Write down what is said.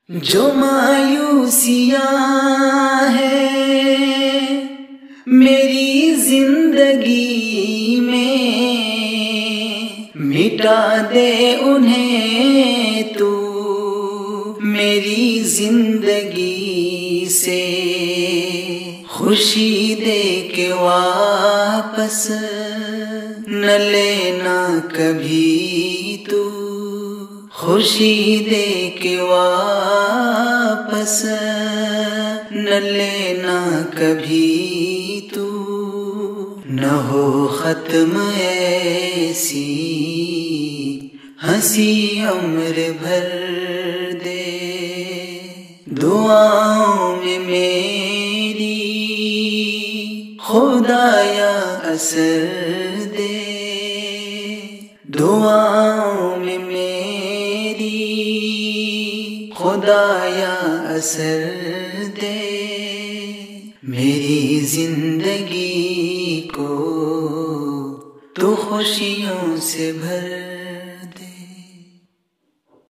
जो मायूसियाँ हैं मेरी जिंदगी में, मिटा दे उन्हें तू मेरी जिंदगी से। खुशी दे के वापस न लेना कभी तू, खुशी दे के वापस न लेना कभी तू। न हो खत्म ऐसी हंसी उम्र भर दे, दुआओं में मेरी खुदाया असर दे, दुआओं में मेरी खुदाया असर दे। मेरी जिंदगी को तू खुशियों से भर